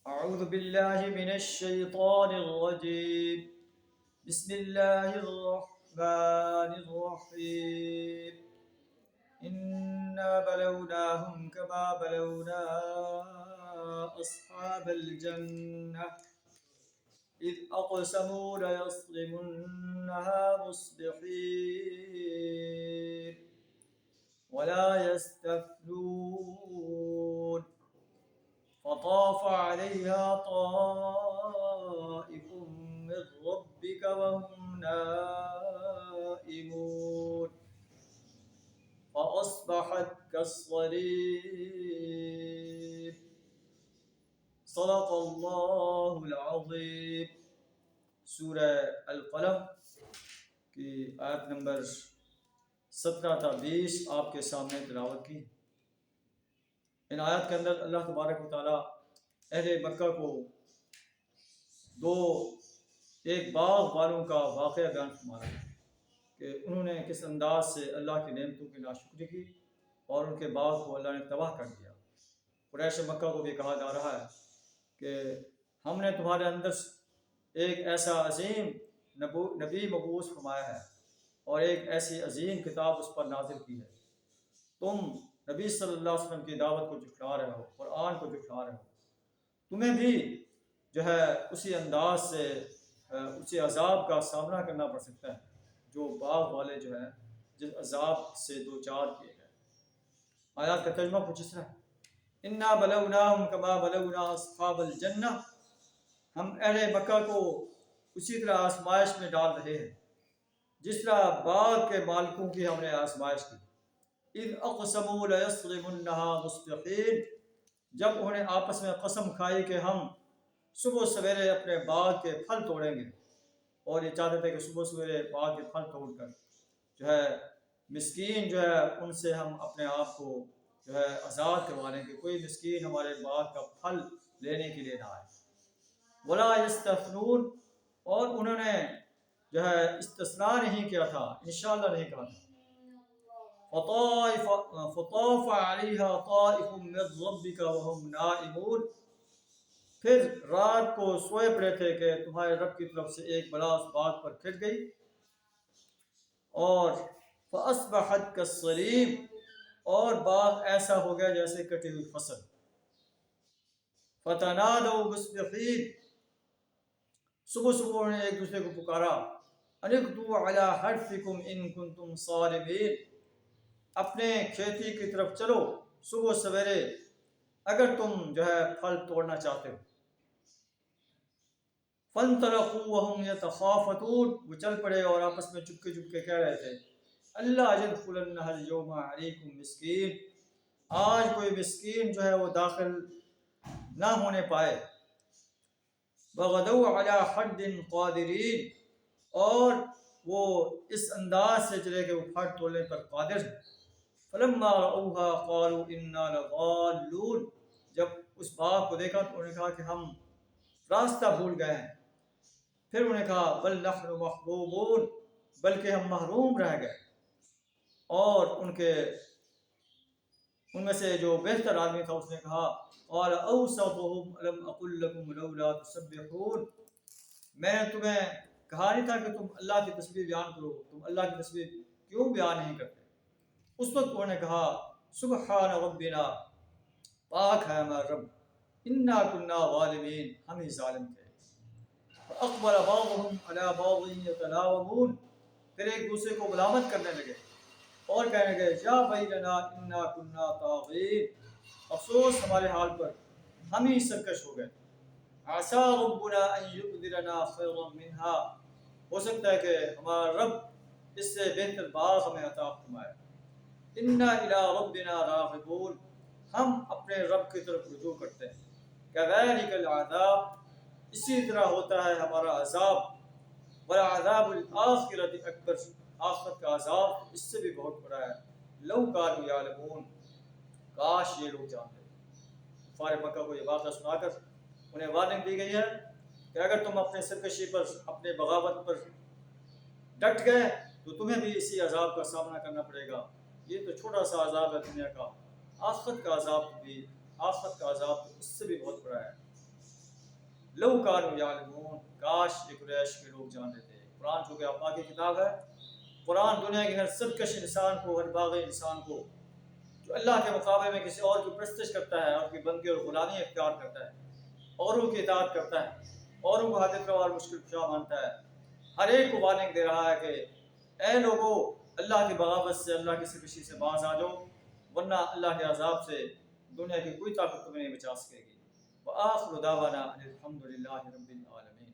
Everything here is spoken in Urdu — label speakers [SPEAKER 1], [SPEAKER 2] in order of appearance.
[SPEAKER 1] أعوذ بالله من الشيطان الرجيم. بسم الله الرحمن الرحيم. إنا بلوناهم كما بلونا أصحاب الجنة إذ أقسموا ليصرمنها مصبحين ولا يستثنون فطاف عليها طائف من ربك وهم نائمون فأصبحت كالصريم. صدق اللہ العظیم. سورہ القلم کی آیت نمبر 17 تا 20 آپ کے سامنے تلاوت کی. ان آیات کے اندر اللہ تبارک و تعالیٰ اہل مکہ کو ایک باغ والوں کا واقعہ بیان فرما رہا ہے کہ انہوں نے کس انداز سے اللہ کی نعمتوں کی ناشکری کی اور ان کے باغ کو اللہ نے تباہ کر دیا. قریش مکہ کو بھی کہا جا رہا ہے کہ ہم نے تمہارے اندر ایک ایسا عظیم نبی مبعوث فرمایا ہے اور ایک ایسی عظیم کتاب اس پر نازل کی ہے. تم نبی صلی اللہ علیہ وسلم کی دعوت کو جھٹلا رہے ہو، قرآن کو جھٹلا رہے ہو. تمہیں بھی جو ہے اسی انداز سے اسی عذاب کا سامنا کرنا پڑ سکتا ہے جو باغ والے جو ہے جس عذاب سے دو چار کیے گئے. آیات کا ترجمہ کچھ اس طرح ہے: انا بلوناہم کما بلونا اصحاب الجنہ. ہم اہل مکہ کو اسی طرح آزمائش میں ڈال رہے ہیں جس طرح باغ کے مالکوں کی ہم نے آزمائش کی. اذ اقسموا لیصرمنها مصبحین. جب انہوں نے آپس میں قسم کھائی کہ ہم صبح سویرے اپنے باغ کے پھل توڑیں گے، اور یہ چاہتے تھے کہ صبح سویرے باغ کے پھل توڑ کر جو ہے مسکین جو ہے ان سے ہم اپنے آپ کو جو ہے آزاد کروا لیں کہ کوئی مسکین ہمارے باغ کا پھل لینے کے لیے نہ آئے. ولا یستثنون. اور انہوں نے جو ہے استثناء نہیں کیا تھا، انشاءاللہ نہیں کہا تھا. فطاف علیہا طائف من ربک وهم نائمون. پھر رات کو سوئے پڑے تھے کہ تمہارے رب کی طرف سے ایک بلا اس باغ پر پھر گئی اور فاصبحت کالصریم. اور باغ ایسا ہو گیا جیسے کٹی ہوئی فصل. فتنادوا مصبحین. صبح صبح انہوں نے ایک دوسرے کو پکارا: ان اغدوا علی حرثکم ان کنتم صارمین. اپنے کھیتی کی طرف چلو صبح سویرے اگر تم جو ہے پھل توڑنا چاہتے ہو. فانطلقوا وهم يتخافتون. وہ چل پڑے اور آپس میں چپکے چپکے کہہ رہے تھے: اللہ يدخلنها اليوم علیکم مسکین. آج کوئی مسکین جو ہے وہ داخل نہ ہونے پائے. وغدوا علی حد قادرین. اور وہ اس انداز سے چلے کہ وہ پھل توڑنے پر قادر ہیں. فلما رأوها قالوا انا لضالون. جب اس باغ کو دیکھا تو انہوں نے کہا کہ ہم راستہ بھول گئے ہیں. پھر انہوں نے کہا بل نحن محرومون. بلکہ ہم محروم رہ گئے. اور ان میں سے جو بہتر آدمی تھا اس نے کہا قال اوسطهم الم اقل لكم لولا تسبحون. میں نے تمہیں کہا نہیں تھا کہ تم اللہ کی تسبیح بیان کرو، تم اللہ کی تسبیح کیوں بیان نہیں کرتے؟ اس وقت انہوں نے کہا سبحان ربنا، پاک ہے ہمارا رب، انا کنا ظالمین، ہم ہی ظالم تھے. فاقبل بعضهم على بعض يتلاومون. پھر ایک دوسرے کو ملامت کرنے لگے اور کہنے لگے یا ویلنا انا کنا طاغین. افسوس ہمارے حال پر، ہم ہی سرکش ہو گئے. عسى ربنا ان يبدلنا خيرا منها. ہو سکتا ہے کہ ہمارا رب اس سے بہتر باغ ہمیں عطا فرمائے. انا الى ربنا راغبون. ہم اپنے رب کی طرف رجوع کرتے ہیں. كذلك العذاب. اسی طرح ہوتا ہے ہمارا عذاب. والعذاب الآخرۃ اکبر. آخرت کا عذاب اس سے بھی بہت بڑا ہے. لو كانوا يعلمون. کاش یہ لوگ جانتے. کفار مکہ کو یہ واقعہ سنا کر انہیں وارننگ دی گئی ہے کہ اگر تم اپنے سرکشی پر، اپنے بغاوت پر ڈٹ گئے تو تمہیں بھی اسی عذاب کا سامنا کرنا پڑے گا. یہ تو چھوٹا سا عذاب ہے دنیا کا، آخرت کا عذاب تو اس سے بھی بہت بڑا ہے. لو کانوا یعلمون، کاش یہ قریش کے لوگ جان لیتے۔ قرآن چونکہ اللہ کی کتاب ہے، قرآن دنیا کے ہر سرکش انسان کو، ہر باغی انسان کو جو اللہ کے مقابلے میں کسی اور کی پرستش کرتا ہے، اور کی بندگی اور غلامی اختیار کرتا ہے، اوروں کی اطاعت کرتا ہے، اوروں کو حاجت روا اور مشکل کشا مانتا ہے، ہر ایک کو وارننگ دے رہا ہے کہ اے لوگو، اللہ کی بغاوت سے، اللہ کی سرکشی سے باز آ جاؤ، ورنہ اللہ کے عذاب سے دنیا کی کوئی طاقت تمہیں نہیں بچا سکے گی۔ وآخر دعوانا ان الحمد للہ رب العالمین۔